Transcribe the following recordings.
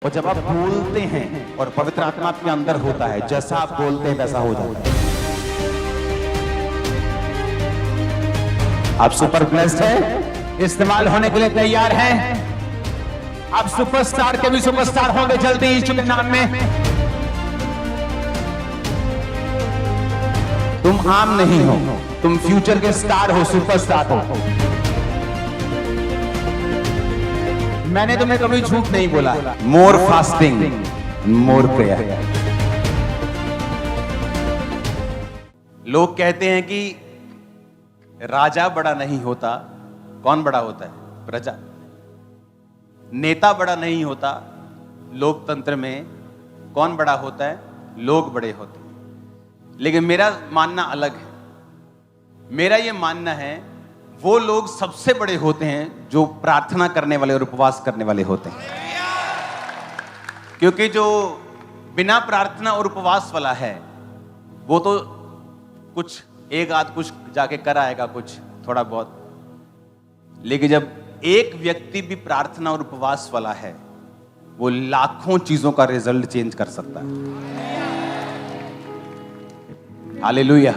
और जब आप बोलते हैं और पवित्र आत्मा आपके अंदर होता है, जैसा आप बोलते हैं वैसा हो जाता है। आप सुपर ब्लेस्ड हैं, इस्तेमाल होने के लिए तैयार हैं। आप सुपरस्टार के भी सुपरस्टार होंगे जल्दी यीशु के नाम में। तुम आम नहीं हो, तुम फ्यूचर के स्टार हो, सुपरस्टार हो। मैंने तुम्हें कभी झूठ नहीं बोला। मोर फास्टिंग, मोर प्रेयर। लोग कहते हैं कि राजा बड़ा नहीं होता, कौन बड़ा होता है? प्रजा। नेता बड़ा नहीं होता, लोकतंत्र में कौन बड़ा होता है? लोग बड़े होते हैं। लेकिन मेरा मानना अलग है। मेरा यह मानना है वो लोग सबसे बड़े होते हैं जो प्रार्थना करने वाले और उपवास करने वाले होते हैं। क्योंकि जो बिना प्रार्थना और उपवास वाला है वो तो कुछ एक आध कुछ जाके कर आएगा, कुछ थोड़ा बहुत। लेकिन जब एक व्यक्ति भी प्रार्थना और उपवास वाला है, वो लाखों चीजों का रिजल्ट चेंज कर सकता है। हालेलुया।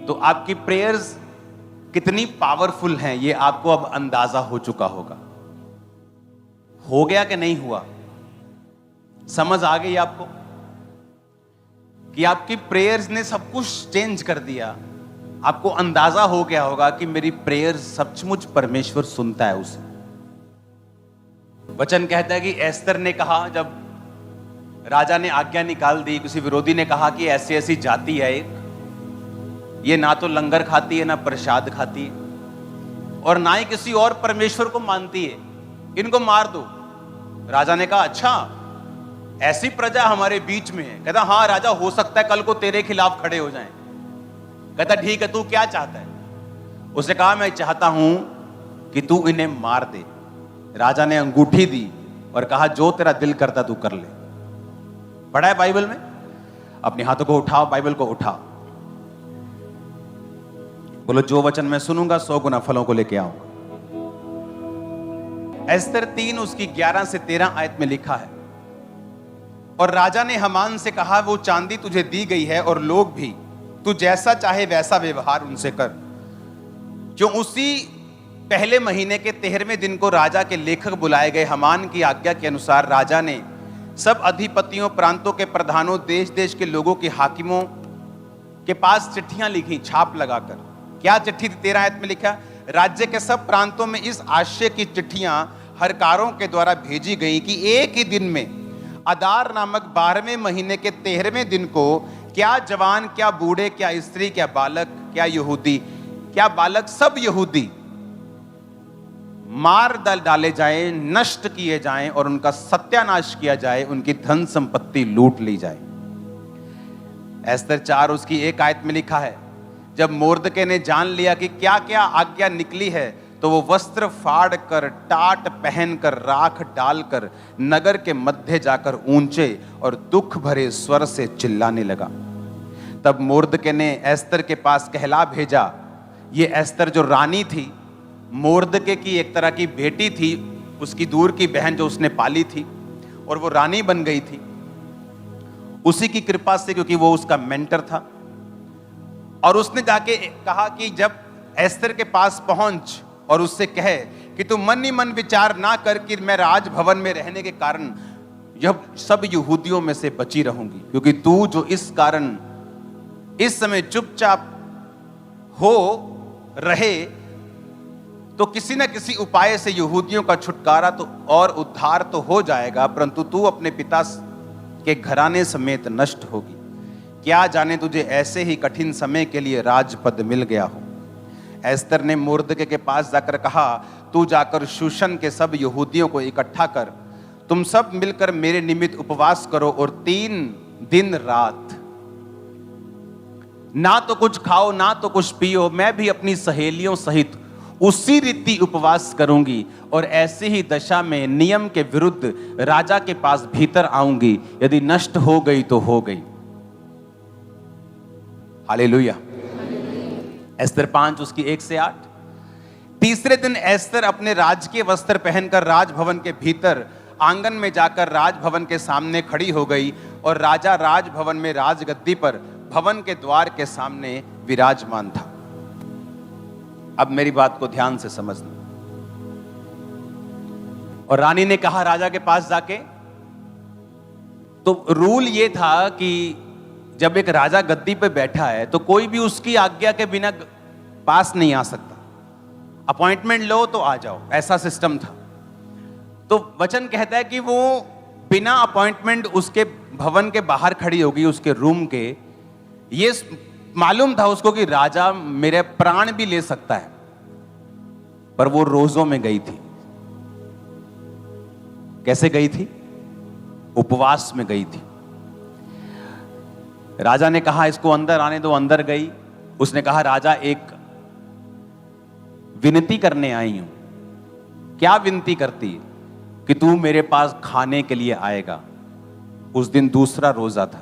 तो आपकी प्रेयर्स कितनी पावरफुल हैं, ये आपको अब अंदाजा हो चुका होगा। हो गया कि नहीं हुआ? समझ आ गई आपको कि आपकी प्रेयर्स ने सब कुछ चेंज कर दिया। आपको अंदाजा हो गया होगा कि मेरी प्रेयर्स सचमुच परमेश्वर सुनता है उसे। वचन कहता है कि एस्तर ने कहा, जब राजा ने आज्ञा निकाल दी, किसी विरोधी ने कहा कि ऐसी ऐसी जाति है एक, ये ना तो लंगर खाती है ना प्रसाद खाती है और ना ही किसी और परमेश्वर को मानती है, इनको मार दो। राजा ने कहा अच्छा, ऐसी प्रजा हमारे बीच में है। कहता हाँ राजा, हो सकता है कल को तेरे खिलाफ खड़े हो जाएं। कहता ठीक है, तू क्या चाहता है? उसने कहा मैं चाहता हूं कि तू इन्हें मार दे। राजा ने अंगूठी दी और कहा जो तेरा दिल करता तू कर ले। पढ़ा है बाइबल में? अपने हाथों को उठाओ, बाइबल को उठाओ, बोलो जो वचन मैं सुनूंगा 100 गुना फलों को लेके आऊंगा। एस्तर 3 उसकी 11 से 13 आयत में लिखा है, और राजा ने हमान से कहा वो चांदी तुझे दी गई है और लोग भी, तू जैसा चाहे वैसा व्यवहार उनसे कर। जो उसी पहले महीने के 13वें दिन को राजा के लेखक बुलाए गए। हमान की आज्ञा के अनुसार राजा ने सब अधिपतियों, प्रांतों के प्रधानों, देश देश के लोगों के हाकिमों के पास चिट्ठियां लिखी छाप लगाकर। क्या चिट्ठी थी? 13 आयत में लिखा, राज्य के सब प्रांतों में इस आशय की चिट्ठियां हरकारों के द्वारा भेजी गई कि एक ही दिन में अदार नामक 12वें महीने के 13वें दिन को क्या जवान, क्या बूढ़े, क्या स्त्री, क्या बालक, क्या यहूदी, क्या बालक, सब यहूदी मार डाले जाएं, नष्ट किए जाएं और उनका सत्यानाश किया जाए, उनकी धन संपत्ति लूट ली जाए। एस्तर 4 उसकी 1 आयत में लिखा है, जब मोर्दके ने जान लिया कि क्या क्या आज्ञा निकली है, तो वो वस्त्र फाड़ कर, टाट पहनकर, राख डालकर नगर के मध्य जाकर ऊंचे और दुख भरे स्वर से चिल्लाने लगा। तब मोर्दके ने एस्तर के पास कहला भेजा। ये एस्तर जो रानी थी, मोर्दके की एक तरह की बेटी थी, उसकी दूर की बहन जो उसने पाली थी, और वो रानी बन गई थी उसी की कृपा से, क्योंकि वो उसका मेंटर था। और उसने जाके कहा कि जब एस्तर के पास पहुंच और उससे कहे कि तू मन ही मन विचार ना कर कि मैं राजभवन में रहने के कारण यह सब यहूदियों में से बची रहूंगी, क्योंकि तू जो इस कारण इस समय चुपचाप हो रहे, तो किसी न किसी उपाय से यहूदियों का छुटकारा तो और उद्धार तो हो जाएगा, परंतु तू अपने पिता के घराने समेत नष्ट होगी। क्या जाने तुझे ऐसे ही कठिन समय के लिए राजपद मिल गया हो। एस्तर ने मोर्दके के पास जाकर कहा, तू जाकर शूशन के सब यहूदियों को इकट्ठा कर, तुम सब मिलकर मेरे निमित्त उपवास करो और 3 दिन रात ना तो कुछ खाओ ना तो कुछ पियो। मैं भी अपनी सहेलियों सहित उसी रीति उपवास करूंगी और ऐसी ही दशा में नियम के विरुद्ध राजा के पास भीतर आऊंगी। यदि नष्ट हो गई तो हो गई। हालेलुया। एस्तर 5 उसकी 1 से 8। तीसरे दिन एस्तर अपने राजकीय वस्त्र पहनकर राजभवन के भीतर आंगन में जाकर राजभवन के सामने खड़ी हो गई और राजा राजभवन में राजगद्दी पर भवन के द्वार के सामने विराजमान था। अब मेरी बात को ध्यान से समझना। और रानी ने कहा राजा के पास जाके, तो रूल ये था कि जब एक राजा गद्दी पे बैठा है तो कोई भी उसकी आज्ञा के बिना पास नहीं आ सकता। अपॉइंटमेंट लो तो आ जाओ, ऐसा सिस्टम था। तो वचन कहता है कि वो बिना अपॉइंटमेंट उसके भवन के बाहर खड़ी होगी, उसके रूम के। ये मालूम था उसको कि राजा मेरे प्राण भी ले सकता है, पर वो रोजों में गई थी। कैसे गई थी? उपवास में गई थी। राजा ने कहा इसको अंदर आने दो, अंदर गई। उसने कहा राजा एक विनती करने आई हूं। क्या विनती करती है? कि तू मेरे पास खाने के लिए आएगा। उस दिन दूसरा रोजा था।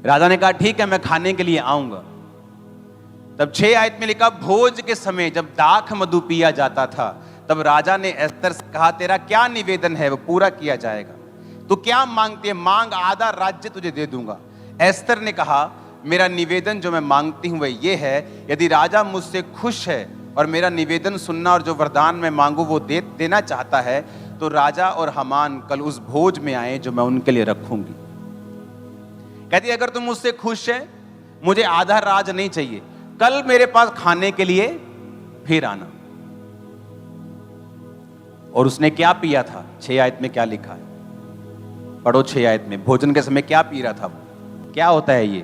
राजा ने कहा ठीक है, मैं खाने के लिए आऊंगा। तब 6 आयत में लिखा, भोज के समय जब दाख मधु पिया जाता था तब राजा ने एस्तर से कहा तेरा क्या निवेदन है वो पूरा किया जाएगा। तू क्या मांगती है? मांग, आधा राज्य तुझे दे दूंगा। एस्तर ने कहा मेरा निवेदन जो मैं मांगती हूं वह ये है, यदि राजा मुझसे खुश है और मेरा निवेदन सुनना और जो वरदान मैं मांगू वो देना चाहता है, तो राजा और हामान कल उस भोज में आए जो मैं उनके लिए रखूंगी। कहती अगर तुम मुझसे खुश है, मुझे आधा राज नहीं चाहिए, कल मेरे पास खाने के लिए फिर आना। और उसने क्या पिया था? 6 आयत में क्या लिखा है? पढ़ो 6 आयत में। भोजन के समय क्या पी रहा था? क्या होता है ये?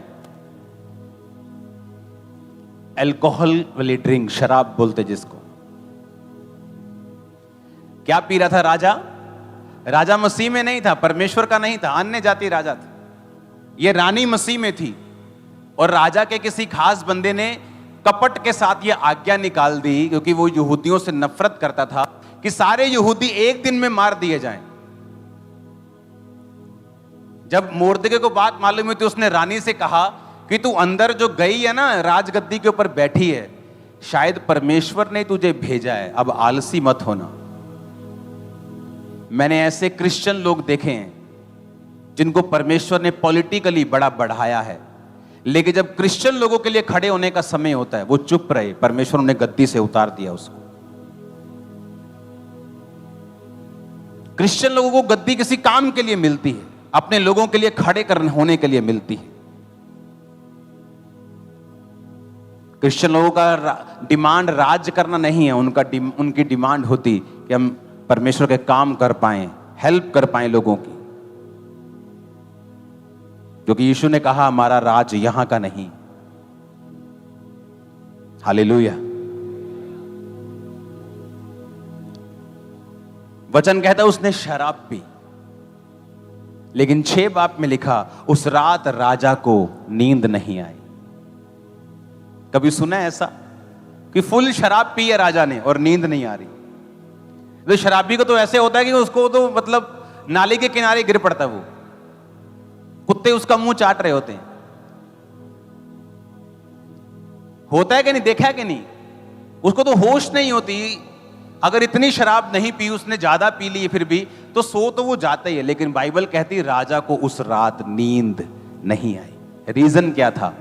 अल्कोहल वाली ड्रिंक, शराब बोलते जिसको। क्या पी रहा था राजा? राजा मसीह में नहीं था, परमेश्वर का नहीं था, अन्य जाति राजा था। ये रानी मसीह में थी। और राजा के किसी खास बंदे ने कपट के साथ ये आज्ञा निकाल दी, क्योंकि वो यहूदियों से नफरत करता था, कि सारे यहूदी एक दिन में मार दिए जाएं। जब मोर्दके को बात मालूम हुई तो उसने रानी से कहा कि तू अंदर जो गई है ना, राजगद्दी के ऊपर बैठी है, शायद परमेश्वर ने तुझे भेजा है, अब आलसी मत होना। मैंने ऐसे क्रिश्चियन लोग देखे हैं जिनको परमेश्वर ने पॉलिटिकली बड़ा बढ़ाया है, लेकिन जब क्रिश्चियन लोगों के लिए खड़े होने का समय होता है वो चुप रहे। परमेश्वर ने गद्दी से उतार दिया उसको। क्रिश्चियन लोगों को गद्दी किसी काम के लिए मिलती है, अपने लोगों के लिए खड़े करने होने के लिए मिलती है। क्रिश्चियन लोगों का डिमांड राज करना नहीं है, उनकी डिमांड होती कि हम परमेश्वर के काम कर पाएं, हेल्प कर पाएं लोगों की। क्योंकि यीशु ने कहा हमारा राज यहां का नहीं। हालेलुया। वचन कहता है उसने शराब पी, लेकिन 6 बाब में लिखा उस रात राजा को नींद नहीं आई। कभी सुना है ऐसा कि फुल शराब पी है राजा ने और नींद नहीं आ रही? तो शराबी को तो ऐसे होता है कि उसको तो मतलब नाली के किनारे गिर पड़ता है, वो कुत्ते उसका मुंह चाट रहे होते हैं। होता है कि नहीं? देखा है कि नहीं? उसको तो होश नहीं होती। अगर इतनी शराब नहीं पी, उसने ज्यादा पी ली फिर भी, तो सो तो वो जाता ही है। लेकिन बाइबल कहती राजा को उस रात नींद नहीं आई। रीजन क्या था?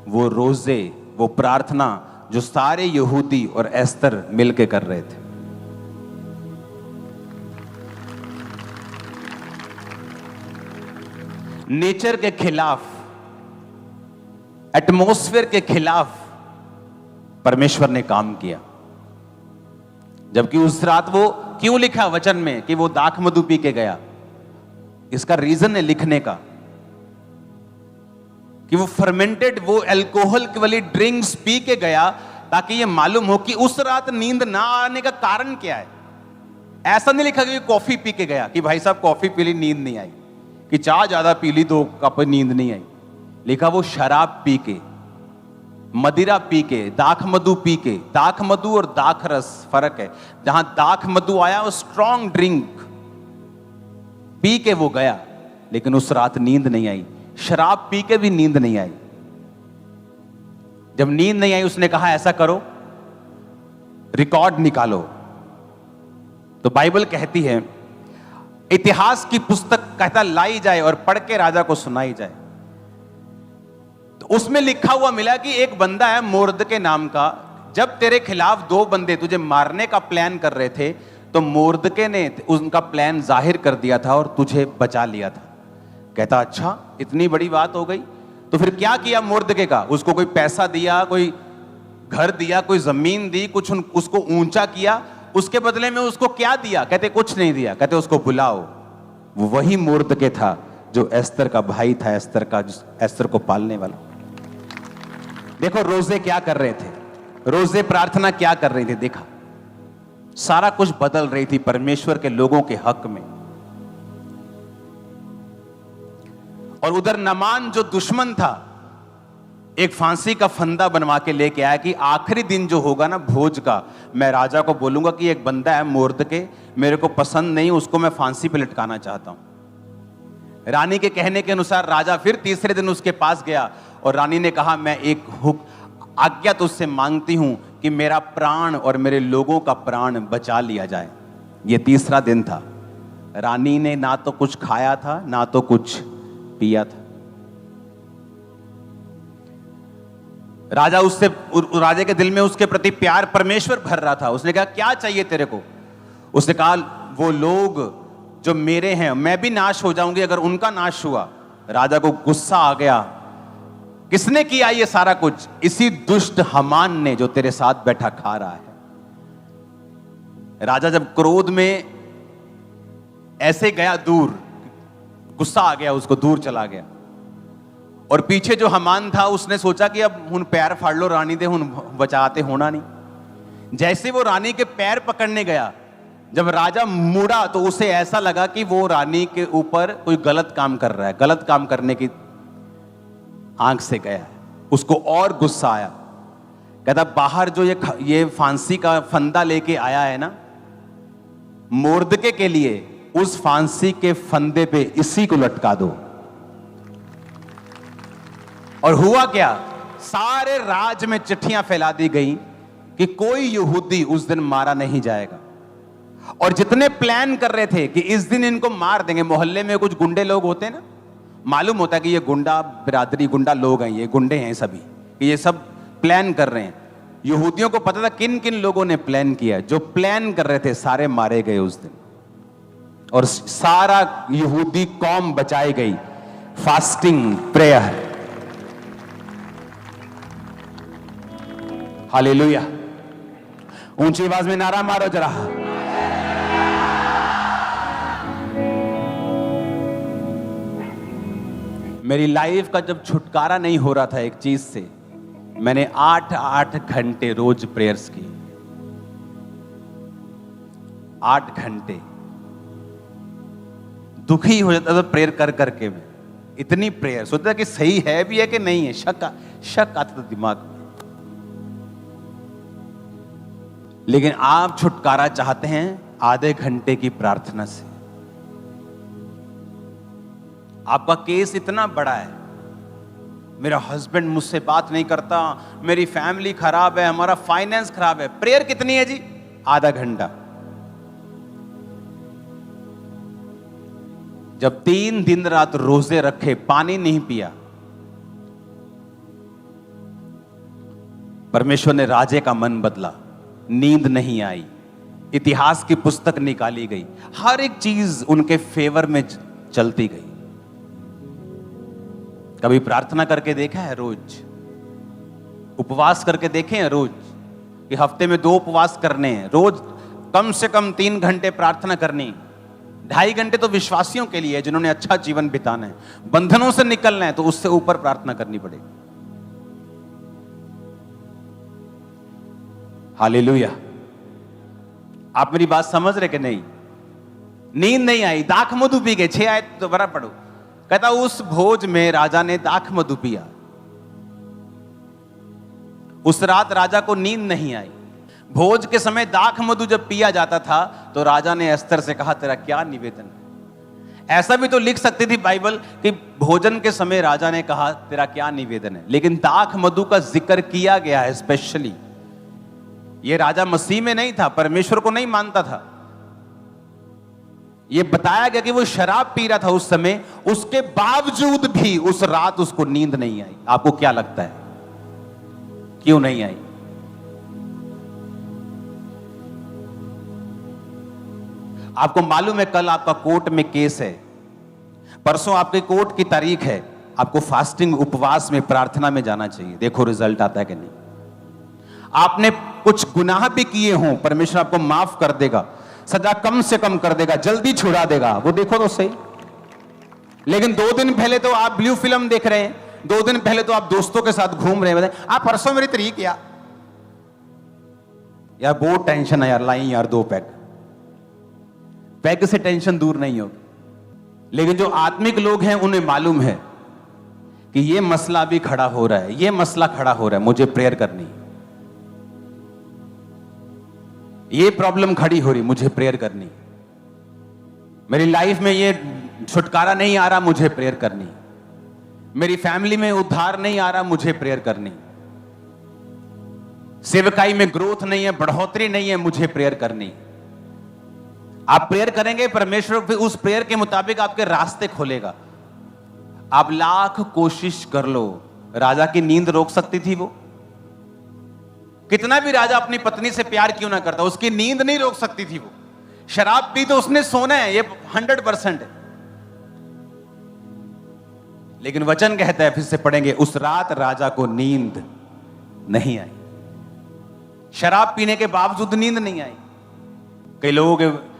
वो रोजे, वो प्रार्थना जो सारे यहूदी और एस्तर मिलके कर रहे थे। नेचर के खिलाफ, एटमॉस्फेयर के खिलाफ परमेश्वर ने काम किया। जबकि उस रात वो क्यों लिखा वचन में कि वो दाख मधु पी के गया? इसका रीजन है लिखने का कि वो फर्मेंटेड, वो अल्कोहल वाली ड्रिंक्स पी के गया, ताकि ये मालूम हो कि उस रात नींद ना आने का कारण क्या है। ऐसा नहीं लिखा कि कॉफी पी के गया कि भाई साहब कॉफी पी ली नींद नहीं आई, कि चाय ज्यादा पी ली तो कप नींद नहीं आई। लिखा वो शराब पी के, मदिरा पी के, दाख मधु पी के। दाख मधु और दाख रस फर्क है। जहां दाख मधु आया वो स्ट्रॉन्ग ड्रिंक पी के वो गया, लेकिन उस रात नींद नहीं आई। शराब पी के भी नींद नहीं आई। जब नींद नहीं आई उसने कहा ऐसा करो, रिकॉर्ड निकालो तो बाइबल कहती है, इतिहास की पुस्तक कहता लाई जाए और पढ़ के राजा को सुनाई जाए। तो उसमें लिखा हुआ मिला कि एक बंदा है मोर्दके नाम का, जब तेरे खिलाफ दो बंदे तुझे मारने का प्लान कर रहे थे तो मोर्दके ने उनका प्लान जाहिर कर दिया था और तुझे बचा लिया था। कहता अच्छा, इतनी बड़ी बात हो गई। तो फिर क्या किया मोर्दके का? उसको कोई पैसा दिया, कोई घर दिया, कोई जमीन दी, कुछ उसको ऊंचा किया, उसके बदले में उसको क्या दिया? कहते कुछ नहीं दिया। कहते उसको बुलाओ। वो वही मोर्दके था जो एस्तर का भाई था, एस्तर को पालने वाला। देखो रोजे क्या कर रहे थे, रोजे प्रार्थना क्या कर रही थी, देखा सारा कुछ बदल रही थी परमेश्वर के लोगों के हक में। और उधर नमान जो दुश्मन था, एक फांसी का फंदा बनवा के लेके आया कि आखिरी दिन जो होगा ना भोज का, मैं राजा को बोलूंगा कि एक बंदा है मोर्दके, मेरे को पसंद नहीं, उसको मैं फांसी पे लटकाना चाहता हूं। रानी के कहने के अनुसार राजा फिर तीसरे दिन उसके पास गया और रानी ने कहा, मैं एक आज्ञा तुझसे मांगती हूं कि मेरा प्राण और मेरे लोगों का प्राण बचा लिया जाए। यह तीसरा दिन था। रानी ने ना तो कुछ खाया था ना तो कुछ पिया था। राजा के दिल में उसके प्रति प्यार परमेश्वर भर रहा था। उसने कहा क्या चाहिए तेरे को? उसने कहा वो लोग जो मेरे हैं, मैं भी नाश हो जाऊंगी अगर उनका नाश हुआ। राजा को गुस्सा आ गया, किसने किया ये सारा कुछ? इसी दुष्ट हामान ने जो तेरे साथ बैठा खा रहा है। राजा जब क्रोध में ऐसे गया दूर, गुस्सा आ गया उसको, दूर चला गया। और पीछे जो हामान था उसने सोचा कि अब हुन पैर फाड़ लो रानी दे, हुन बचाते होना नहीं। जैसे वो रानी के पैर पकड़ने गया, जब राजा मुड़ा तो उसे ऐसा लगा कि वो रानी के ऊपर कोई गलत काम कर रहा है, गलत काम करने की आंख से गया है। उसको और गुस्सा आया। कहता बाहर जो ये फांसी का फंदा लेके आया है ना मोर्दके के लिए, उस फांसी के फंदे पे इसी को लटका दो। और हुआ क्या? सारे राज में चिट्ठियां फैला दी गई कि कोई यहूदी उस दिन मारा नहीं जाएगा। और जितने प्लान कर रहे थे कि इस दिन इनको मार देंगे, मोहल्ले में कुछ गुंडे लोग होते हैं ना, मालूम होता है कि ये गुंडा बिरादरी, गुंडा लोग हैं, ये गुंडे हैं सभी, कि ये सब प्लान कर रहे हैं। यहूदियों को पता था किन किन लोगों ने प्लान किया। जो प्लान कर रहे थे सारे मारे गए उस दिन, और सारा यहूदी कौम बचाई गई। Fasting, prayer. हालेलुया। ऊंची आवाज में नारा मारो जरा। मेरी लाइफ का जब छुटकारा नहीं हो रहा था एक चीज से, मैंने 8 घंटे रोज प्रेयर्स की। 8 घंटे दुखी हो जाता था प्रेयर कर करके। मैं इतनी प्रेयर सोचता कि सही है भी है कि नहीं है, शक आता था दिमाग में। लेकिन आप छुटकारा चाहते हैं आधे घंटे की प्रार्थना से। आपका केस इतना बड़ा है, मेरा हस्बैंड मुझसे बात नहीं करता, मेरी फैमिली खराब है, हमारा फाइनेंस खराब है। प्रेयर कितनी है जी? आधा घंटा। जब 3 दिन रात रोजे रखे, पानी नहीं पिया, परमेश्वर ने राजे का मन बदला। नींद नहीं आई, इतिहास की पुस्तक निकाली गई, हर एक चीज उनके फेवर में चलती गई। कभी प्रार्थना करके देखा है? रोज उपवास करके देखे हैं? रोज कि हफ्ते में 2 उपवास करने हैं, रोज कम से कम 3 घंटे प्रार्थना करनी। 2.5 घंटे तो विश्वासियों के लिए, जिन्होंने अच्छा जीवन बिताना है, बंधनों से निकलना है, तो उससे ऊपर प्रार्थना करनी पड़ेगी। हालेलुया। आप मेरी बात समझ रहे कि नहीं? नींद नहीं आई, दाख मधु पी गए। 6 आयत दोबारा पढ़ो। कहता उस भोज में राजा ने दाख मधु पिया। उस रात राजा को नींद नहीं आई। भोज के समय दाख मधु जब पिया जाता था तो राजा ने एस्तर से कहा तेरा क्या निवेदन है? ऐसा भी तो लिख सकती थी बाइबल कि भोजन के समय राजा ने कहा तेरा क्या निवेदन है, लेकिन दाख मधु का जिक्र किया गया है स्पेशली। यह राजा मसीह में नहीं था, परमेश्वर को नहीं मानता था, ये बताया गया कि वो शराब पी रहा था उस समय, उसके बावजूद भी उस रात उसको नींद नहीं आई। आपको क्या लगता है क्यों नहीं आई? आपको मालूम है कल आपका कोर्ट में केस है, परसों आपके कोर्ट की तारीख है, आपको फास्टिंग, उपवास में, प्रार्थना में जाना चाहिए। देखो रिजल्ट आता है कि नहीं। आपने कुछ गुनाह भी किए हों, परमेश्वर आपको माफ कर देगा, सजा कम से कम कर देगा, जल्दी छुड़ा देगा, वो देखो तो सही। लेकिन 2 दिन पहले तो आप ब्लू फिल्म देख रहे हैं, 2 दिन पहले तो आप दोस्तों के साथ घूम रहे हैं, आप परसों मेरी तारीख यार बहुत टेंशन है यार, लाई यार 2 पैग से टेंशन दूर नहीं होगी। लेकिन जो आत्मिक लोग हैं उन्हें मालूम है कि ये मसला भी खड़ा हो रहा है, ये मसला खड़ा हो रहा है, मुझे प्रेयर करनी, ये प्रॉब्लम खड़ी हो रही, मुझे प्रेयर करनी, मेरी लाइफ में ये छुटकारा नहीं आ रहा, मुझे प्रेयर करनी, मेरी फैमिली में उद्धार नहीं आ रहा, मुझे प्रेयर करनी, सेवकाई में ग्रोथ नहीं है, बढ़ोतरी नहीं है, मुझे प्रेयर करनी। आप प्रेयर करेंगे, परमेश्वर फिर उस प्रेयर के मुताबिक आपके रास्ते खोलेगा। आप लाख कोशिश कर लो, राजा की नींद रोक सकती थी वो? कितना भी राजा अपनी पत्नी से प्यार क्यों ना करता, उसकी नींद नहीं रोक सकती थी वो। शराब पी तो उसने सोना है, ये 100% है। लेकिन वचन कहता है, फिर से पढ़ेंगे, उस रात राजा को नींद नहीं आई। शराब पीने के बावजूद नींद नहीं आई। कई लोगों के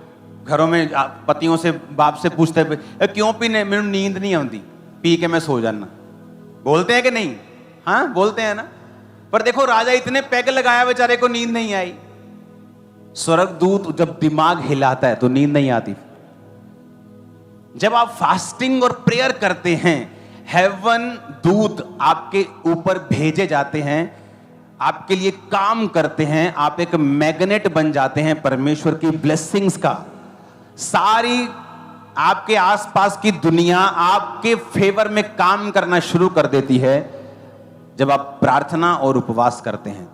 घरों में पतियों से, बाप से पूछते हैं क्यों पीने, मेरे नींद नहीं आती, पी के मैं सो जाना। बोलते हैं कि नहीं? हाँ बोलते हैं ना। पर देखो राजा इतने पैग लगाया, बेचारे को नींद नहीं आई। स्वर्गदूत जब दिमाग हिलाता है तो नींद नहीं आती। जब आप फास्टिंग और प्रेयर करते हैं, हेवन दूत आपके ऊपर भेजे जाते हैं, आपके लिए काम करते हैं, आप एक मैग्नेट बन जाते हैं परमेश्वर की ब्लेसिंग्स का। सारी आपके आसपास की दुनिया आपके फेवर में काम करना शुरू कर देती है जब आप प्रार्थना और उपवास करते हैं।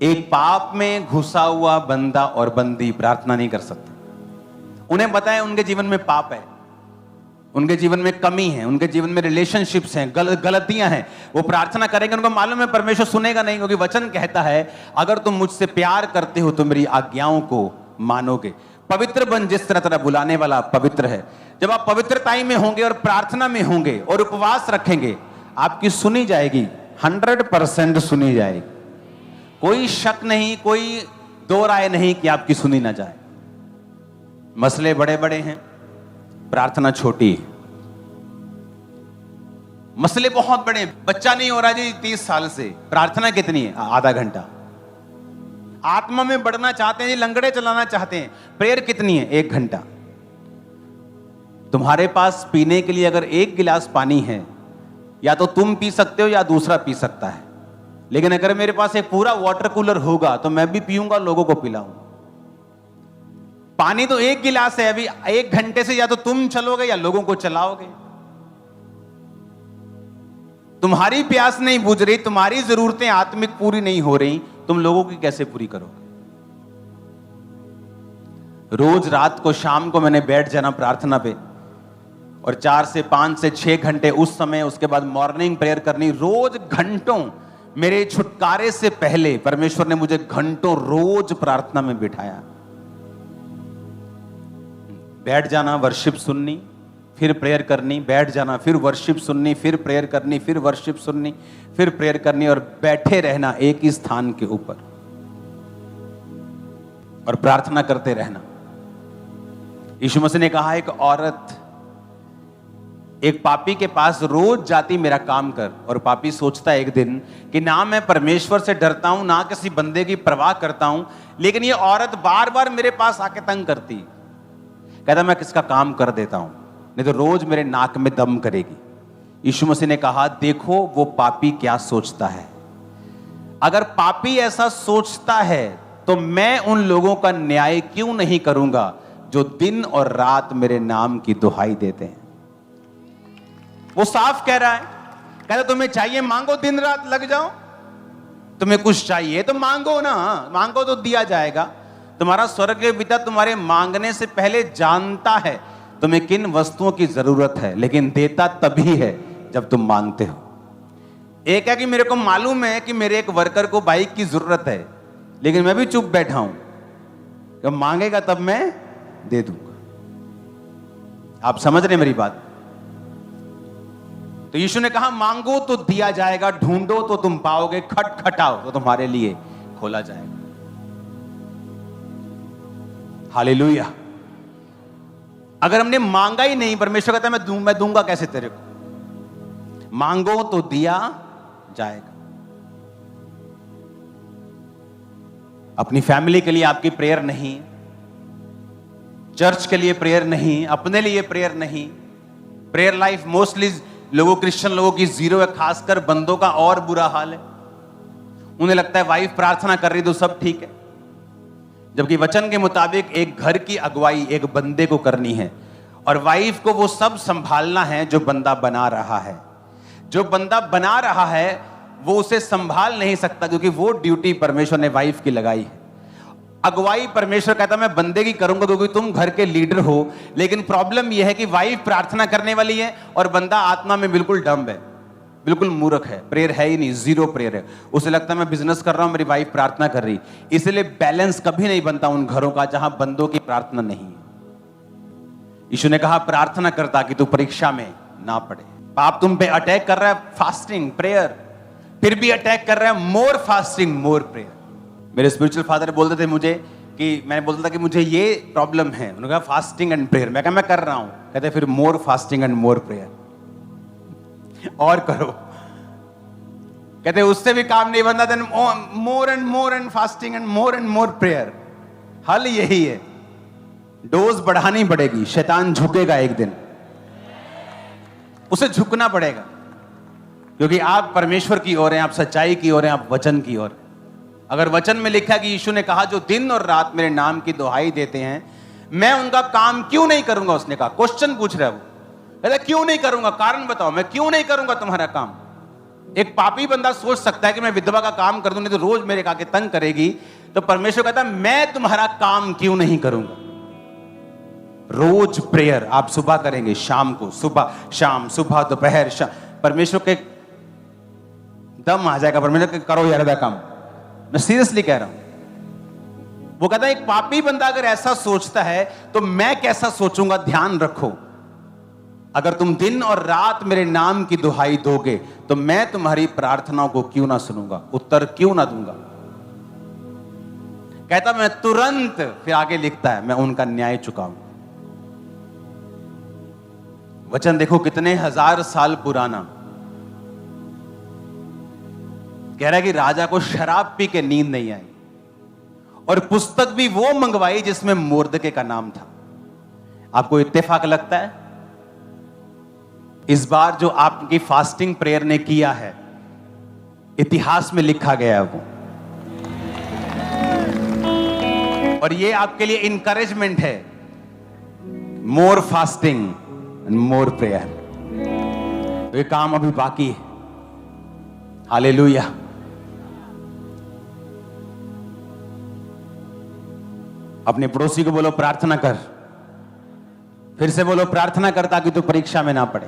एक पाप में घुसा हुआ बंदा और बंदी प्रार्थना नहीं कर सकते। उन्हें पता है उनके जीवन में पाप है, उनके जीवन में कमी है, उनके जीवन में रिलेशनशिप्स हैं, गलतियां हैं। वो प्रार्थना करेंगे, उनको मालूम है परमेश्वर सुनेगा नहीं, क्योंकि वचन कहता है अगर तुम मुझसे प्यार करते हो तो मेरी आज्ञाओं को मानोगे। पवित्र बन जिस तरह तरह बुलाने वाला पवित्र है। जब आप पवित्रताई में होंगे और प्रार्थना में होंगे और उपवास रखेंगे, आपकी सुनी जाएगी, 100% सुनी जाएगी। कोई शक नहीं, कोई दो राय नहीं कि आपकी सुनी ना जाए। मसले बड़े बड़े हैं, प्रार्थना छोटी है। मसले बहुत बड़े हैं। बच्चा नहीं हो रहा जी 30 साल से, प्रार्थना कितनी है? आधा घंटा। आत्मा में बढ़ना चाहते हैं जी, लंगड़े चलाना चाहते हैं, प्रेयर कितनी है? 1 घंटा। तुम्हारे पास पीने के लिए अगर 1 गिलास पानी है, या तो तुम पी सकते हो या दूसरा पी सकता है। लेकिन अगर मेरे पास एक पूरा वाटर कूलर होगा तो मैं भी पीऊंगा, लोगों को पिलाऊंगा। पानी तो 1 गिलास है, अभी 1 घंटे से या तो तुम चलोगे या लोगों को चलाओगे। तुम्हारी प्यास नहीं बुझ रही, तुम्हारी जरूरतें आत्मिक पूरी नहीं हो रही, तुम लोगों की कैसे पूरी करोगे? रोज रात को, शाम को मैंने बैठ जाना प्रार्थना पे, और 4 से 5 से 6 घंटे उस समय, उसके बाद मॉर्निंग प्रेयर करनी। रोज घंटों, मेरे छुटकारे से पहले परमेश्वर ने मुझे घंटों रोज प्रार्थना में बिठाया। बैठ जाना, वर्शिप सुननी, फिर प्रेयर करनी, बैठ जाना, फिर वर्शिप सुननी, फिर प्रेयर करनी, फिर वर्शिप सुननी, फिर प्रेयर करनी, और बैठे रहना एक ही स्थान के ऊपर और प्रार्थना करते रहना। यीशु मसीह ने कहा, एक औरत एक पापी के पास रोज जाती, मेरा काम कर। और पापी सोचता है एक दिन कि ना मैं परमेश्वर से डरता हूं, ना किसी बंदे की परवाह करता हूं, लेकिन ये औरत बार बार मेरे पास आके तंग करती। कहता मैं किसका काम कर देता हूं, नहीं तो रोज मेरे नाक में दम करेगी। यीशु मसीह ने कहा, देखो वो पापी क्या सोचता है। अगर पापी ऐसा सोचता है तो मैं उन लोगों का न्याय क्यों नहीं करूंगा जो दिन और रात मेरे नाम की दुहाई देते हैं। वो साफ कह रहा है, कहता तुम्हें चाहिए मांगो, दिन रात लग जाओ। तुम्हें कुछ चाहिए तो मांगो ना, मांगो तो दिया जाएगा। तुम्हारा स्वर्गीय पिता तुम्हारे मांगने से पहले जानता है तुम्हें किन वस्तुओं की जरूरत है, लेकिन देता तभी है जब तुम मांगते हो। एक है कि मेरे को मालूम है कि मेरे एक वर्कर को बाइक की जरूरत है, लेकिन मैं भी चुप बैठा हूं, जब मांगेगा तब मैं दे दूंगा। आप समझ रहे मेरी बात? तो यीशु ने कहा मांगो तो दिया जाएगा, ढूंढो तो तुम पाओगे, खटखटाओ तो तुम्हारे लिए खोला जाएगा। हालेलुया। अगर हमने मांगा ही नहीं, परमेश्वर कहता है मैं दूंगा कैसे तेरे को? मांगो तो दिया जाएगा। अपनी फैमिली के लिए आपकी प्रेयर नहीं, चर्च के लिए प्रेयर नहीं, अपने लिए प्रेयर नहीं। प्रेयर लाइफ मोस्टली लोगों, क्रिश्चियन लोगों की जीरो है, खासकर बंदों का और बुरा हाल है। उन्हें लगता है वाइफ प्रार्थना कर रही तो सब ठीक है, जबकि वचन के मुताबिक एक घर की अगुवाई एक बंदे को करनी है, और वाइफ को वो सब संभालना है जो बंदा बना रहा है। जो बंदा बना रहा है वो उसे संभाल नहीं सकता, क्योंकि वो ड्यूटी परमेश्वर ने वाइफ की लगाई है। अगुवाई परमेश्वर कहता मैं बंदे की करूंगा क्योंकि तुम घर के लीडर हो, लेकिन प्रॉब्लम यह है कि वाइफ प्रार्थना करने वाली है और बंदा आत्मा में बिल्कुल डम्ब है, बिल्कुल मूर्ख है, प्रेयर है ही नहीं, जीरो प्रेयर है। उसे लगता है मैं बिजनेस कर रहा हूं, मेरी वाइफ प्रार्थना कर रही। इसलिए बैलेंस कभी नहीं बनता उन घरों का जहां बंदों की प्रार्थना नहीं है। यीशु ने कहा प्रार्थना करता कि तू परीक्षा में ना पड़े। पाप तुम पे अटैक कर रहा है, फास्टिंग प्रेयर, फिर भी अटैक कर रहा है, मोर फास्टिंग मोर प्रेयर। मेरे स्पिरिचुअल फादर बोलते थे मुझे कि मैं बोलता था कि मुझे ये प्रॉब्लम है, उन्होंने कहा फास्टिंग एंड प्रेयर। मैं कहा मैं कर रहा हूं, कहते फिर more fasting and more prayer और करो। कहते उससे भी काम नहीं बनता, then more and fasting and more prayer. हल यही है, डोज बढ़ानी पड़ेगी। शैतान झुकेगा एक दिन, उसे झुकना पड़ेगा, क्योंकि आप परमेश्वर की ओर हैं, आप सच्चाई की ओर हैं, आप वचन की ओर। अगर वचन में लिखा कि यीशु ने कहा जो दिन और रात मेरे नाम की दुहाई देते हैं मैं उनका काम क्यों नहीं करूंगा। उसने कहा, क्वेश्चन पूछ रहा है वो, कहता क्यों नहीं करूंगा, कारण बताओ, मैं क्यों नहीं करूंगा तुम्हारा काम। एक पापी बंदा सोच सकता है कि मैं विधवा का काम कर दूं, नहीं तो रोज मेरे आके तंग करेगी। तो परमेश्वर कहता है मैं तुम्हारा काम क्यों नहीं करूंगा। रोज प्रेयर आप सुबह करेंगे, शाम को, सुबह शाम, सुबह दोपहर शाम। परमेश्वर के दम आ जाएगा, परमेश्वर करो यार काम। मैं सीरियसली कह रहा हूं। वो कहता है एक पापी बंदा अगर ऐसा सोचता है तो मैं कैसा सोचूंगा। ध्यान रखो, अगर तुम दिन और रात मेरे नाम की दुहाई दोगे तो मैं तुम्हारी प्रार्थनाओं को क्यों ना सुनूंगा, उत्तर क्यों ना दूंगा। कहता मैं तुरंत, फिर आगे लिखता है मैं उनका न्याय चुकाऊंगा। वचन देखो कितने हजार साल पुराना। कह रहा है कि राजा को शराब पी के नींद नहीं आई, और पुस्तक भी वो मंगवाई जिसमें मोर्दके का नाम था। आपको इत्तेफाक लगता है इस बार जो आपकी फास्टिंग प्रेयर ने किया है, इतिहास में लिखा गया है वो, और ये आपके लिए इंकरेजमेंट है। मोर फास्टिंग एंड मोर प्रेयर। तो ये काम अभी बाकी है। हालेलुया। अपने पड़ोसी को बोलो प्रार्थना कर, फिर से बोलो प्रार्थना कर ताकि तू परीक्षा में ना पड़े।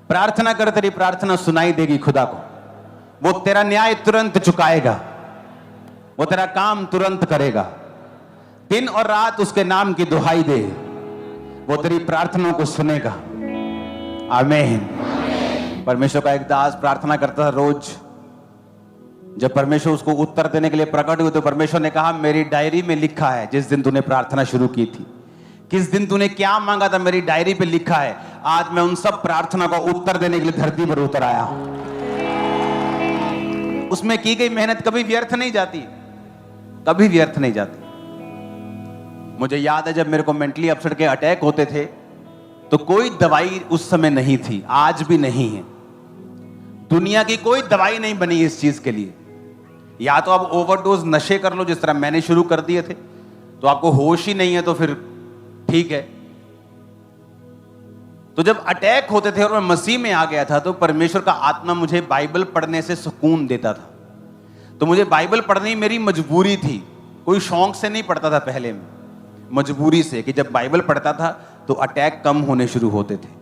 प्रार्थना कर, तेरी प्रार्थना सुनाई देगी खुदा को। वो तेरा न्याय तुरंत चुकाएगा, वो तेरा काम तुरंत करेगा। दिन और रात उसके नाम की दुहाई दे, वो तेरी प्रार्थना को सुनेगा। आमीन। परमेश्वर का एक दास प्रार्थना करता था रोज। जब परमेश्वर उसको उत्तर देने के लिए प्रकट हुए तो परमेश्वर ने कहा मेरी डायरी में लिखा है जिस दिन तूने प्रार्थना शुरू की थी, किस दिन तूने क्या मांगा था, मेरी डायरी पे लिखा है। आज मैं उन सब प्रार्थना का उत्तर देने के लिए धरती पर उतर आया हूं। उसमें की गई मेहनत कभी व्यर्थ नहीं जाती, कभी व्यर्थ नहीं जाती। मुझे याद है जब मेरे को मेंटली अपसेट के अटैक होते थे तो कोई दवाई उस समय नहीं थी, आज भी नहीं है। दुनिया की कोई दवाई नहीं बनी इस चीज के लिए। या तो आप ओवरडोज नशे कर लो जिस तरह मैंने शुरू कर दिए थे, तो आपको होश ही नहीं है तो फिर ठीक है। तो जब अटैक होते थे और मैं मसीह में आ गया था तो परमेश्वर का आत्मा मुझे बाइबल पढ़ने से सुकून देता था। तो मुझे बाइबल पढ़नी मेरी मजबूरी थी, कोई शौक से नहीं पढ़ता था पहले में, मजबूरी से, कि जब बाइबल पढ़ता था तो अटैक कम होने शुरू होते थे।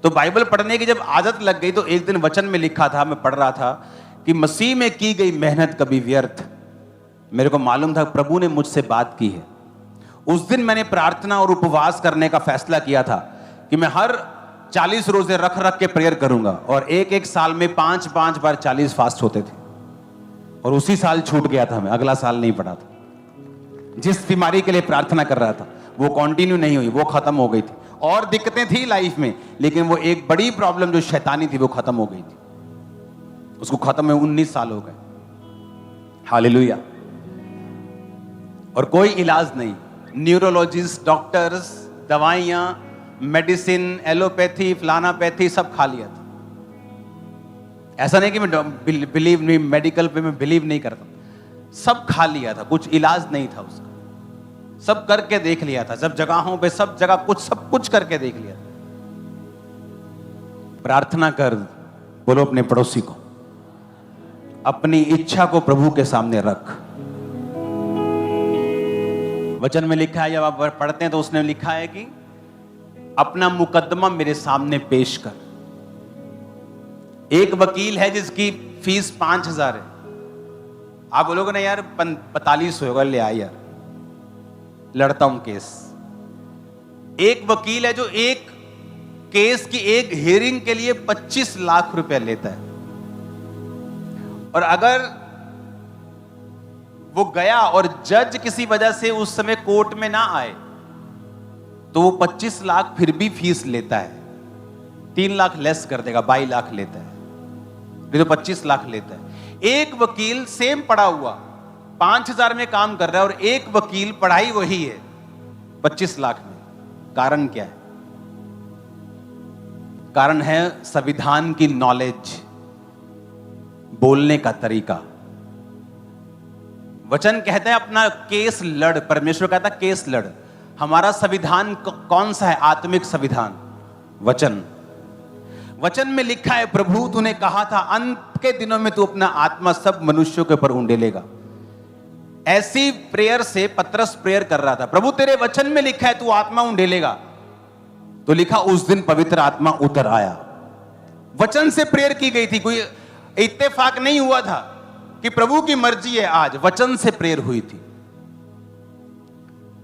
तो बाइबल पढ़ने की जब आदत लग गई तो एक दिन वचन में लिखा था, मैं पढ़ रहा था कि मसीह में की गई मेहनत कभी व्यर्थ। मेरे को मालूम था प्रभु ने मुझसे बात की है। उस दिन मैंने प्रार्थना और उपवास करने का फैसला किया था कि मैं हर 40 रोजे रख रख के प्रेयर करूंगा, और एक एक साल में 5-5 बार 40 फास्ट होते थे। और उसी साल छूट गया था, मैं अगला साल नहीं पढ़ा था। जिस बीमारी के लिए प्रार्थना कर रहा था वो कंटिन्यू नहीं हुई, वो खत्म हो गई थी। और दिक्कतें थी लाइफ में, लेकिन वो एक बड़ी प्रॉब्लम जो शैतानी थी वो खत्म हो गई थी। उसको खत्म में 19 साल हो गए। हालेलुया। और कोई इलाज नहीं, न्यूरोलॉजिस्ट, डॉक्टर्स, दवाइयां, मेडिसिन, एलोपैथी, फ्लानापैथी सब खा लिया था। ऐसा नहीं कि मैं बिलीव नहीं, मेडिकल पे मैं बिलीव नहीं करता, सब खा लिया था, कुछ इलाज नहीं था उसका। सब करके देख लिया था, सब जगहों पे, सब जगह कुछ, सब कुछ करके देख लिया था। प्रार्थना कर, बोलो अपने पड़ोसी को, अपनी इच्छा को प्रभु के सामने रख। वचन में लिखा है, जब आप पढ़ते हैं तो उसने लिखा है कि अपना मुकदमा मेरे सामने पेश कर। एक वकील है जिसकी फीस 5,000 है। आप बोलोगे ना यार 45 होगा, ले आ यार, लड़ता हूं केस। एक वकील है जो एक केस की एक हियरिंग के लिए 25 लाख रुपया लेता है, और अगर वो गया और जज किसी वजह से उस समय कोर्ट में ना आए तो वो 25 लाख फिर भी फीस लेता है। 3 लाख लेस कर देगा, 22 लाख लेता है, नहीं तो 25 लाख लेता है। एक वकील सेम पढ़ा हुआ 5,000 में काम कर रहा है, और एक वकील पढ़ाई वही है 25 लाख में। कारण क्या है? कारण है संविधान की नॉलेज, बोलने का तरीका। वचन कहता है अपना केस लड़, परमेश्वर कहता है केस लड़। हमारा संविधान कौन सा है? आत्मिक संविधान, वचन। वचन में लिखा है, प्रभु तूने कहा था अंत के दिनों में तू अपना आत्मा सब मनुष्यों के ऊपर उंडेलेगा। ऐसी प्रेयर से पतरस प्रेयर कर रहा था, प्रभु तेरे वचन में लिखा है तू आत्मा उंडेलेगा। तो लिखा उस दिन पवित्र आत्मा उतर आया। वचन से प्रेयर की गई थी, कोई इत्तेफाक नहीं हुआ था कि प्रभु की मर्जी है। आज वचन से प्रेयर हुई थी।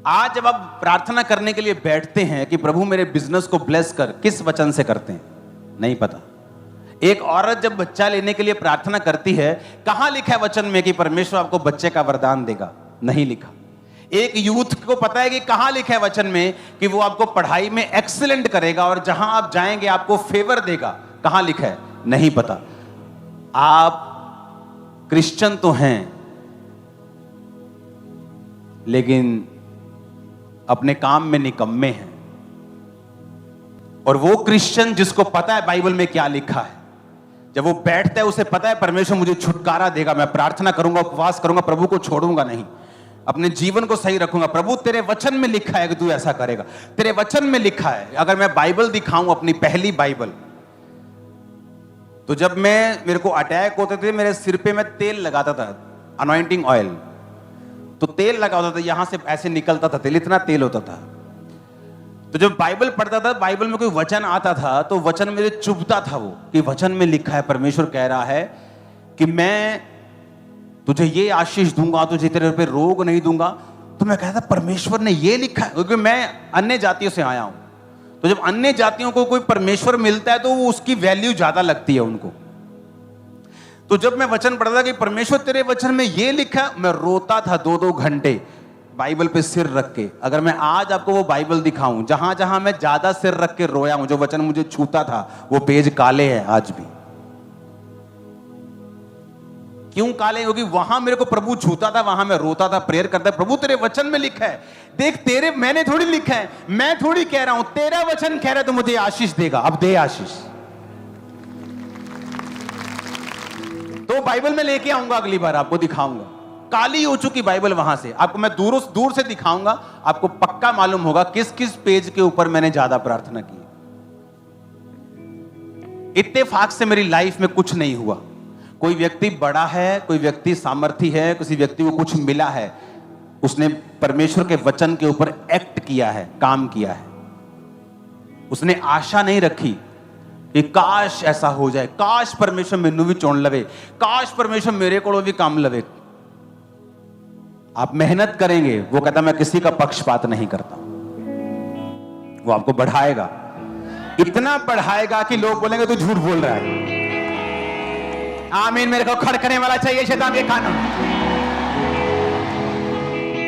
आज जब आप प्रार्थना करने के लिए बैठते हैं कि प्रभु मेरे बिजनेस को ब्लेस कर, किस वचन से करते हैं नहीं पता। एक औरत जब बच्चा लेने के लिए प्रार्थना करती है, कहां लिखा है वचन में कि परमेश्वर आपको बच्चे का वरदान देगा? नहीं लिखा। एक यूथ को पता है कि कहां लिखा है वचन में कि वो आपको पढ़ाई में एक्सीलेंट करेगा और जहां आप जाएंगे आपको फेवर देगा? कहां लिखा है? नहीं पता। आप क्रिश्चियन तो हैं, लेकिन अपने काम में निकम्मे हैं। और वो क्रिश्चियन जिसको पता है बाइबल में क्या लिखा है, जब वो बैठता है उसे पता है परमेश्वर मुझे छुटकारा देगा, मैं प्रार्थना करूंगा, उपवास करूंगा, प्रभु को छोड़ूंगा नहीं, अपने जीवन को सही रखूंगा। प्रभु तेरे वचन में लिखा है कि तू ऐसा करेगा, तेरे वचन में लिखा है। अगर मैं बाइबल दिखाऊं, अपनी पहली बाइबल, तो जब मेरे को अटैक होते थे, मेरे सिर पे मैं तेल लगाता था, अनॉइंटिंग ऑयल, तो तेल लगा होता था, यहां से ऐसे निकलता था तेल, इतना तेल होता था। तो जब बाइबल पढ़ता था, बाइबल में कोई वचन आता था तो वचन मेरे चुभता था वो, कि वचन में लिखा है, परमेश्वर कह रहा है कि मैं तुझे ये आशीष दूंगा, तुझे तेरे पे रोग नहीं दूंगा। तो मैं कहता परमेश्वर ने ये लिखा है, क्योंकि मैं अन्य जातियों से आया हूं। तो जब अन्य जातियों को कोई परमेश्वर मिलता है तो वो उसकी वैल्यू ज्यादा लगती है उनको। तो जब मैं वचन पढ़ता था कि परमेश्वर तेरे वचन में ये लिखा, मैं रोता था 2-2 घंटे बाइबल पे सिर रख के। अगर मैं आज आपको वो बाइबल दिखाऊं जहां जहां मैं ज्यादा सिर रख के रोया हूं, जो वचन मुझे छूता था, वो पेज काले हैं आज भी। क्यों काले? क्योंकि वहां मेरे को प्रभु छूता था, वहां मैं रोता था, प्रेयर करता, प्रभु तेरे वचन में लिखा है, देख तेरे, मैंने थोड़ी लिखा है, मैं थोड़ी कह रहा हूं, तेरा वचन कह रहा है तो मुझे आशीष देगा, अब दे आशीष। तो बाइबल में लेके आऊंगा, अगली बार आपको दिखाऊंगा। काली हो चुकी बाइबल, वहां से आपको मैं दूर से दिखाऊंगा, आपको पक्का मालूम होगा किस किस पेज के ऊपर मैंने ज्यादा प्रार्थना की। इत्तेफाक से मेरी लाइफ में कुछ नहीं हुआ। कोई व्यक्ति बड़ा है, कोई व्यक्ति सामर्थी है, किसी व्यक्ति को कुछ मिला है, उसने परमेश्वर के वचन के ऊपर एक्ट किया है, काम किया है। उसने आशा नहीं रखी कि काश ऐसा हो जाए, काश परमेश्वर मैनू भी चुन लवे, काश परमेश्वर मेरे को भी काम लवे। आप मेहनत करेंगे, वो कहता मैं किसी का पक्षपात नहीं करता, वो आपको बढ़ाएगा, इतना बढ़ाएगा कि लोग बोलेंगे तू झूठ बोल रहा है। आमीन। मेरे को खड़कने वाला चाहिए शैतान के कानून।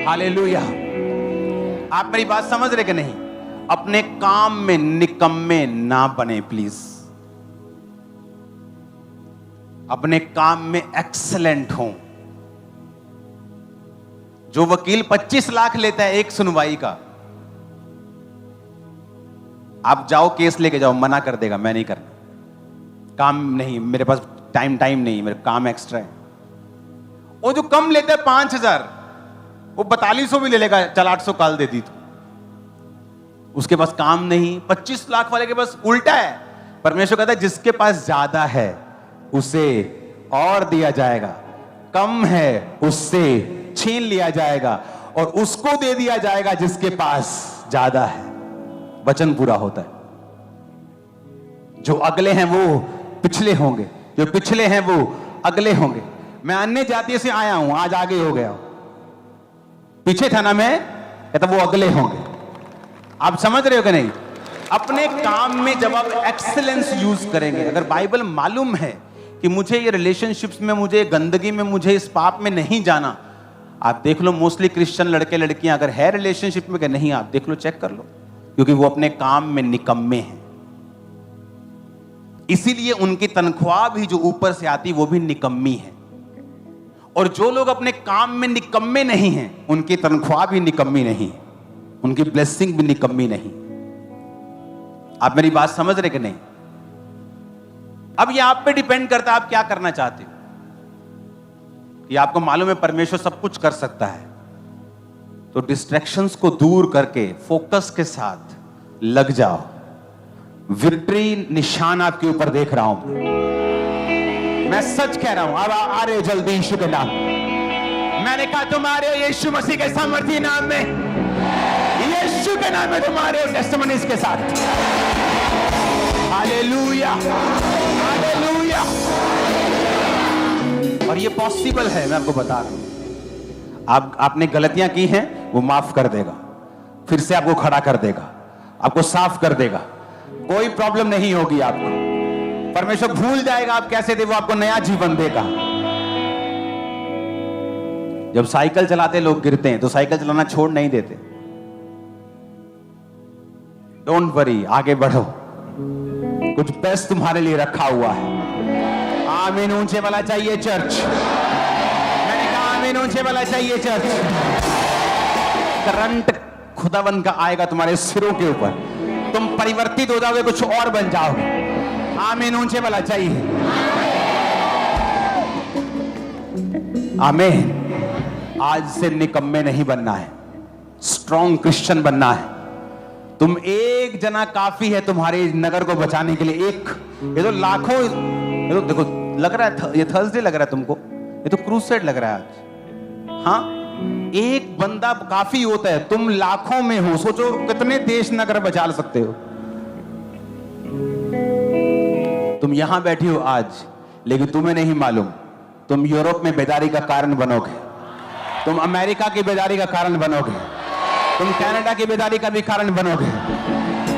हालेलुया। आप मेरी बात समझ रहे कि नहीं? अपने काम में निकम्मे ना बने प्लीज, अपने काम में एक्सीलेंट हो। जो वकील 25 लाख लेता है एक सुनवाई का, आप जाओ केस लेके जाओ, मना कर देगा मैं नहीं करना, काम नहीं, मेरे पास टाइम नहीं, मेरे काम एक्स्ट्रा है। वो जो कम लेता है 5,000, वो 4200 भी ले लेगा, चल 800 काल दे दी तो, उसके पास काम नहीं। 25 लाख वाले के पास उल्टा है। परमेश्वर कहता है जिसके पास ज्यादा है उसे और दिया जाएगा, कम है उससे छीन लिया जाएगा, और उसको दे दिया जाएगा जिसके पास ज्यादा है। वचन पूरा होता है। जो अगले हैं वो पिछले होंगे, जो पिछले हैं वो अगले होंगे। मैं अन्य जाति से आया हूं, आज आगे हो गया हूं, पीछे था ना मैं, कहता वो अगले होंगे। आप समझ रहे हो कि नहीं? अपने काम में जब आप एक्सीलेंस यूज करेंगे, अगर बाइबल मालूम है कि मुझे ये रिलेशनशिप्स में, मुझे गंदगी में, मुझे इस पाप में नहीं जाना, आप देख लो मोस्टली क्रिश्चियन लड़के लड़कियां अगर है रिलेशनशिप में कि नहीं, आप देख लो, चेक कर लो, क्योंकि वो अपने काम में निकम्मे हैं। इसीलिए उनकी तनख्वाह भी जो ऊपर से आती वो भी निकम्मी है। और जो लोग अपने काम में निकम्मे नहीं हैं, उनकी तनख्वाह भी निकम्मी नहीं, उनकी ब्लेसिंग भी निकम्मी नहीं। आप मेरी बात समझ रहे कि नहीं? अब ये आप पे डिपेंड करता है आप क्या करना चाहते हो। ये आपको मालूम है परमेश्वर सब कुछ कर सकता है, तो डिस्ट्रैक्शंस को दूर करके फोकस के साथ लग जाओ। विक्ट्री निशान आपके ऊपर देख रहा हूं, मैं सच कह रहा हूं। अब आ रहे हो जल्दी यीशु के नाम। मैंने कहा तुम आ रहे हो यीशु मसीह के सामर्थी नाम में, यीशु के नाम में तुम आ रहे हो टेस्टिमनीज के साथ। Hallelujah, hallelujah. और ये पॉसिबल है, मैं आपको बता रहा हूं। आपने गलतियां की हैं, वो माफ कर देगा, फिर से आपको खड़ा कर देगा, आपको साफ कर देगा, कोई प्रॉब्लम नहीं होगी आपको। परमेश्वर भूल जाएगा आप कैसे थे, वो आपको नया जीवन देगा। जब साइकिल चलाते लोग गिरते हैं तो साइकिल चलाना छोड़ नहीं देते। डोंट वरी, आगे बढ़ो, कुछ बेस्ट तुम्हारे लिए रखा हुआ है। आमीन ऊंचे वाला चाहिए चर्च। मैंने कहा आमीन ऊंचे वाला चाहिए चर्च। करंट खुदावन का आएगा तुम्हारे सिरों के ऊपर, तुम परिवर्तित हो जाओगे, कुछ और बन जाओगे। आमीन ऊंचे वाला चाहिए। आमीन। आज से निकम्मे नहीं बनना है, स्ट्रॉन्ग क्रिश्चियन बनना है। तुम एक जना काफी है तुम्हारे नगर को बचाने के लिए। एक, ये तो लाखों, ये तो देखो लग रहा है ये थर्सडे लग रहा है तुमको, ये तो क्रूसेड लग रहा है आज। हाँ, एक बंदा काफी होता है, तुम लाखों में हो। सोचो कितने देश नगर बचा सकते हो। तुम यहां बैठी हो आज, लेकिन तुम्हें नहीं मालूम तुम यूरोप में बेदारी का कारण बनोगे, तुम अमेरिका की बेदारी का कारण बनोगे, तुम कनाडा की बेदारी का भी कारण बनोगे,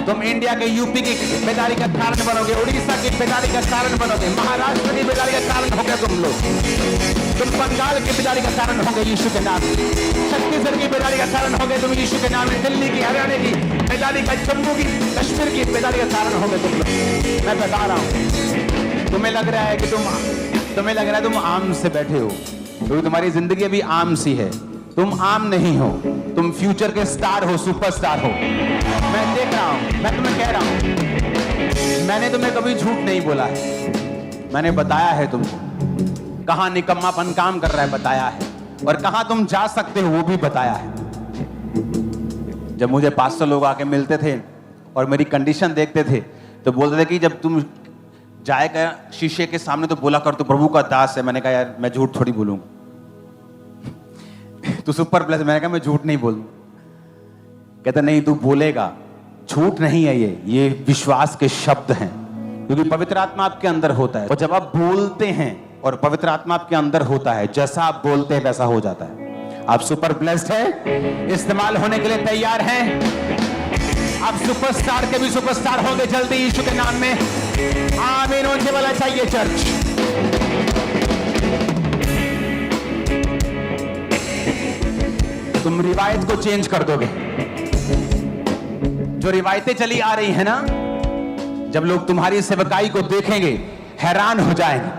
तुम इंडिया के यूपी की बेदारी का कारण बनोगे, उड़ीसा की बेदारी का कारण बनोगे, महाराष्ट्र की बेदारी का कारण होगे तुम लोग, तुम बंगाल की बेदारी का कारण होंगे यीशु के नाम, छत्तीसगढ़ की बेदारी का कारण होंगे तुम यीशु के नाम, दिल्ली की, हरियाणा की बेदारी का, जम्मू की, कश्मीर की बेदारी का कारण होंगे तुम लोग। मैं बता रहा हूं, तुम्हें लग रहा है कि तुम आम से बैठे हो, क्योंकि तुम्हारी जिंदगी अभी आम सी है। तुम आम नहीं हो, तुम फ्यूचर के स्टार हो, सुपरस्टार हो। मैं देख रहा हूं, मैं तुम्हें कह रहा हूं, मैंने तुम्हें कभी झूठ नहीं बोला है, मैंने बताया है तुमको कहां निकम्मापन काम कर रहा है, बताया है, और कहां तुम जा सकते हो वो भी बताया है। जब मुझे पास्टर लोग आके मिलते थे और मेरी कंडीशन देखते थे तो बोलते थे कि जब तुम जाएगा शीशे के सामने तो बोला कर तू प्रभु का दास है। मैंने कहा यार मैं झूठ थोड़ी बोलूंगा, तू सुपर ब्लेस्ड। मैंने कहा मैं झूठ नहीं बोलूं। कहता नहीं तू बोलेगा, झूठ नहीं है ये विश्वास के शब्द हैं, क्योंकि पवित्र आत्मा आपके अंदर होता है। और जब आप बोलते हैं और पवित्र आत्मा आपके अंदर होता है, जैसा आप बोलते हैं वैसा हो जाता है। आप सुपर ब्लेस्ड हैं, इस्तेमाल होने के लिए तैयार हैं। आप सुपरस्टार के भी सुपरस्टार होंगे जल्दी यीशु के नाम में। आमीन होने वाला चाहिए चर्च। तुम रिवायत को चेंज कर दोगे। जो रिवायतें चली आ रही है ना, जब लोग तुम्हारी सेवकाई को देखेंगे हैरान हो जाएंगे।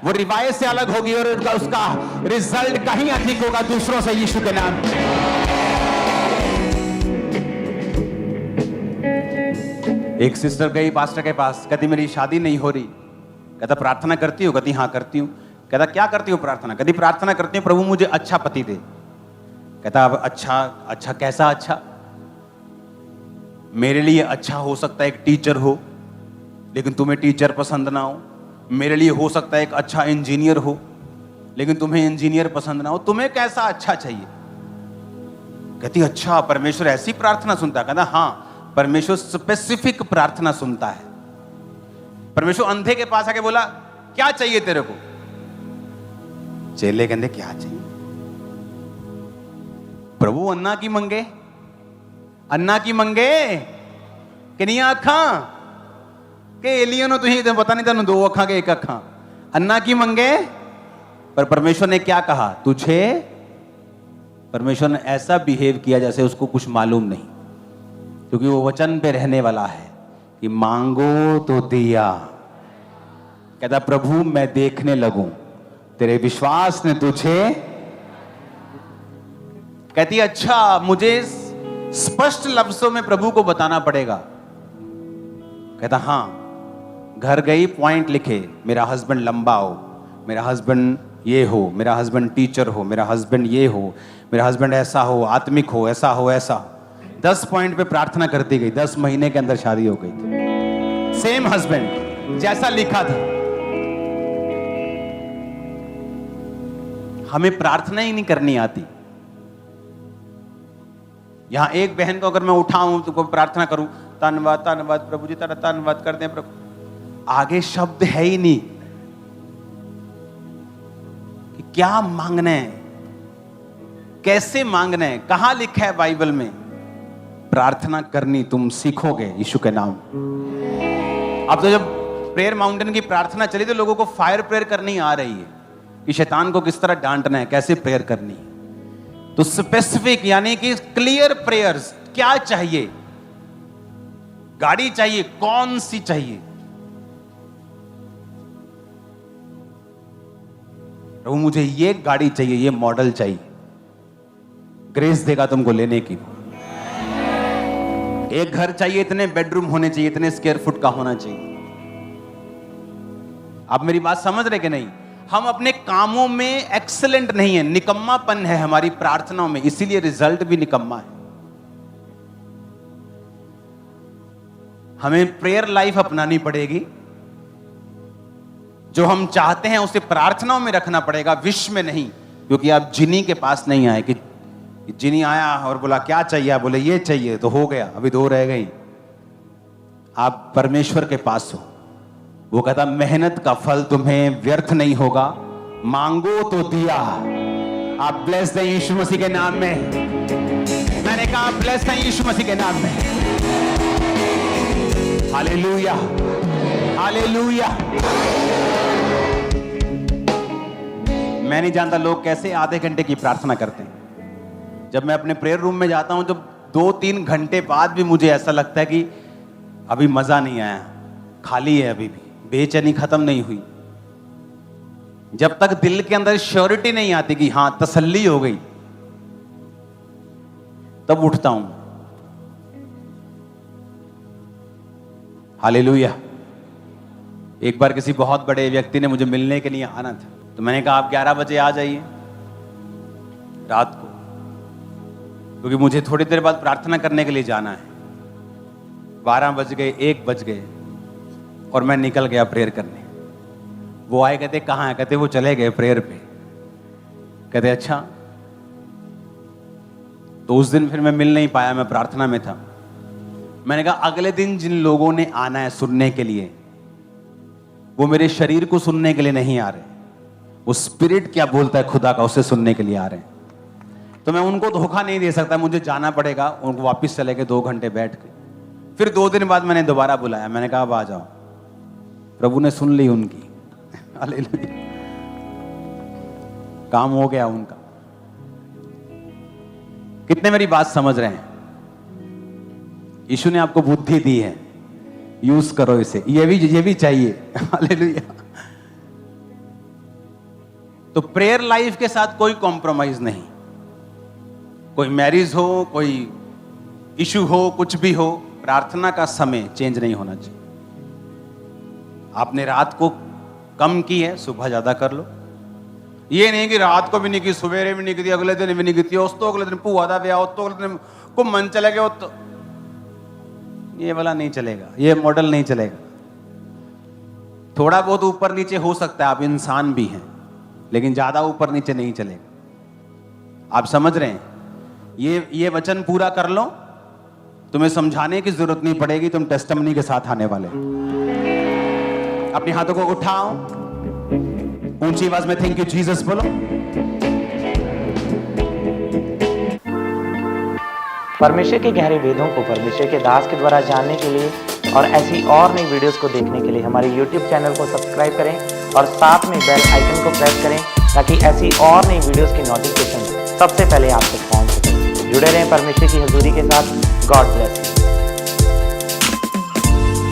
वो रिवायत से अलग होगी और उसका रिजल्ट कहीं अधिक होगा दूसरों से यीशु के नाम। एक सिस्टर गई पास्टर के पास, कहती मेरी शादी नहीं हो रही। कहता प्रार्थना करती हो? कहती हाँ करती हूँ। कहता क्या करती हो प्रार्थना? कहती प्रार्थना करती हूँ प्रभु मुझे अच्छा पति दे। कहता अब अच्छा कैसा अच्छा? मेरे लिए अच्छा हो सकता है एक टीचर हो, लेकिन तुम्हें टीचर पसंद ना हो। मेरे लिए हो सकता है एक अच्छा इंजीनियर हो, लेकिन तुम्हें इंजीनियर पसंद ना हो। तुम्हें कैसा अच्छा चाहिए? कहती अच्छा परमेश्वर ऐसी प्रार्थना सुनता है? कहता हाँ, परमेश्वर स्पेसिफिक प्रार्थना सुनता है। परमेश्वर अंधे के पास आके बोला क्या चाहिए तेरे को? चेले कहते क्या चाहिए? प्रभु अन्ना की मंगे, अन्ना की मंगे किनिया अखा के एलियनो तुझे पता नहीं तेन दो अखा के एक अखा। अन्ना की मंगे। पर परमेश्वर ने क्या कहा? तुझे, परमेश्वर ने ऐसा बिहेव किया जैसे उसको कुछ मालूम नहीं, क्योंकि वो वचन पे रहने वाला है कि मांगो तो दिया। कहता प्रभु मैं देखने लगूं तेरे विश्वास ने तुझे। कहती अच्छा मुझे स्पष्ट लफ्जों में प्रभु को बताना पड़ेगा। कहता हाँ। घर गई, पॉइंट लिखे, मेरा हस्बैंड लंबा हो, मेरा हस्बैंड ये हो, मेरा हस्बैंड टीचर हो, मेरा हस्बैंड ये हो, मेरा हस्बैंड ऐसा हो, आत्मिक हो, ऐसा हो, ऐसा। 10 पॉइंट पे प्रार्थना करती गई। 10 महीने के अंदर शादी हो गई। सेम हस्बैंड जैसा लिखा था। हमें प्रार्थना ही नहीं करनी आती। यहां एक बहन को अगर मैं उठाऊं तो प्रार्थना करूं, धन्यवाद धन्यवाद प्रभु जी, तेरा धन्यवाद करते हैं प्रभु, आगे शब्द है ही नहीं कि क्या मांगना है, कैसे मांगना है। कहां लिखा है बाइबल में? प्रार्थना करनी तुम सीखोगे यीशु के नाम। अब तो जब प्रेयर माउंटेन की प्रार्थना चली तो लोगों को फायर प्रेयर करनी आ रही है कि शैतान को किस तरह डांटना है, कैसे प्रेयर करनी है। तो स्पेसिफिक यानी कि क्लियर प्रेयर्स। क्या चाहिए? गाड़ी चाहिए, कौन सी चाहिए? प्रभु मुझे ये गाड़ी चाहिए, ये मॉडल चाहिए। ग्रेस देगा तुमको लेने की। एक घर चाहिए, इतने बेडरूम होने चाहिए, इतने स्क्वायर फुट का होना चाहिए। आप मेरी बात समझ रहे कि नहीं? हम अपने कामों में एक्सीलेंट नहीं है, निकम्मापन है हमारी प्रार्थनाओं में, इसीलिए रिजल्ट भी निकम्मा है। हमें प्रेयर लाइफ अपनानी पड़ेगी। जो हम चाहते हैं उसे प्रार्थनाओं में रखना पड़ेगा, विश में नहीं। क्योंकि आप जिनी के पास नहीं आए कि जिनी आया और बोला क्या चाहिए, बोले ये चाहिए तो हो गया, अभी 2 रह गई। आप परमेश्वर के पास हो। वो कहता मेहनत का फल तुम्हें व्यर्थ नहीं होगा, मांगो तो दिया। आप ब्लेस्ड हैं यीशु मसीह के नाम में। मैंने कहा ब्लेस्ड हैं यीशु मसीह के नाम में। Hallelujah hallelujah. मैं नहीं जानता लोग कैसे आधे घंटे की प्रार्थना करते हैं। जब मैं अपने प्रेयर रूम में जाता हूं, जब 2-3 घंटे बाद भी मुझे ऐसा लगता है कि अभी मजा नहीं आया, खाली है, अभी भी बेचैनी खत्म नहीं हुई। जब तक दिल के अंदर श्योरिटी नहीं आती कि हां तसल्ली हो गई, तब उठता हूं। हालेलुया। एक बार किसी बहुत बड़े व्यक्ति ने मुझे मिलने के लिए आना था, तो मैंने कहा आप 11 बजे आ जाइए रात को, क्योंकि मुझे थोड़ी देर बाद प्रार्थना करने के लिए जाना है। 12 बज गए, 1 बज गए और मैं निकल गया प्रेयर करने। वो आए, कहते कहाँ है? कहते वो चले गए प्रेयर पे। कहते अच्छा। तो उस दिन फिर मैं मिल नहीं पाया, मैं प्रार्थना में था। मैंने कहा अगले दिन जिन लोगों ने आना है सुनने के लिए, वो मेरे शरीर को सुनने के लिए नहीं आ रहे, वो स्पिरिट क्या बोलता है खुदा का उसे सुनने के लिए आ रहे हैं। तो मैं उनको धोखा नहीं दे सकता, मुझे जाना पड़ेगा। उनको वापस चले गए 2 घंटे बैठ के। फिर 2 दिन बाद मैंने दोबारा बुलाया, मैंने कहा अब आ जाओ। प्रभु ने सुन ली उनकी, हालेलुया, काम हो गया उनका। कितने मेरी बात समझ रहे हैं? यीशु ने आपको बुद्धि दी है, यूज करो इसे, ये भी चाहिए, हालेलुया। तो प्रेयर लाइफ के साथ कोई कॉम्प्रोमाइज नहीं। कोई मैरिज हो, कोई इशू हो, कुछ भी हो, प्रार्थना का समय चेंज नहीं होना चाहिए। आपने रात को कम की है, सुबह ज्यादा कर लो। ये नहीं कि रात को भी नहीं की, सवेरे भी नहीं की, अगले दिन भी नहीं की, उस तो अगले दिन भूआ दा ब्याह, तो अगले दिन घूमन चले गए, तो ये वाला नहीं चलेगा, ये मॉडल नहीं चलेगा। थोड़ा बहुत ऊपर नीचे हो सकता है, आप इंसान भी हैं, लेकिन ज्यादा ऊपर नीचे नहीं चलेगा। आप समझ रहे हैं? ये वचन पूरा कर लो, तुम्हें समझाने की जरूरत नहीं पड़ेगी, तुम टेस्टिमनी के साथ आने वाले। अपने हाथों को उठाओ, ऊंची आवाज में थैंक यू जीसस बोलो। परमेश्वर के गहरे वेदों को परमेश्वर के दास के द्वारा जानने के लिए और ऐसी और नई वीडियोस को देखने के लिए हमारे YouTube चैनल को सब्सक्राइब करें और साथ में बेल आइकन को प्रेस करें, ताकि ऐसी और नई वीडियोस की नोटिफिकेशन सबसे पहले आप तक पहुंच सके। जुड़े रहें परमेश्वर की हजूरी के साथ। God bless you.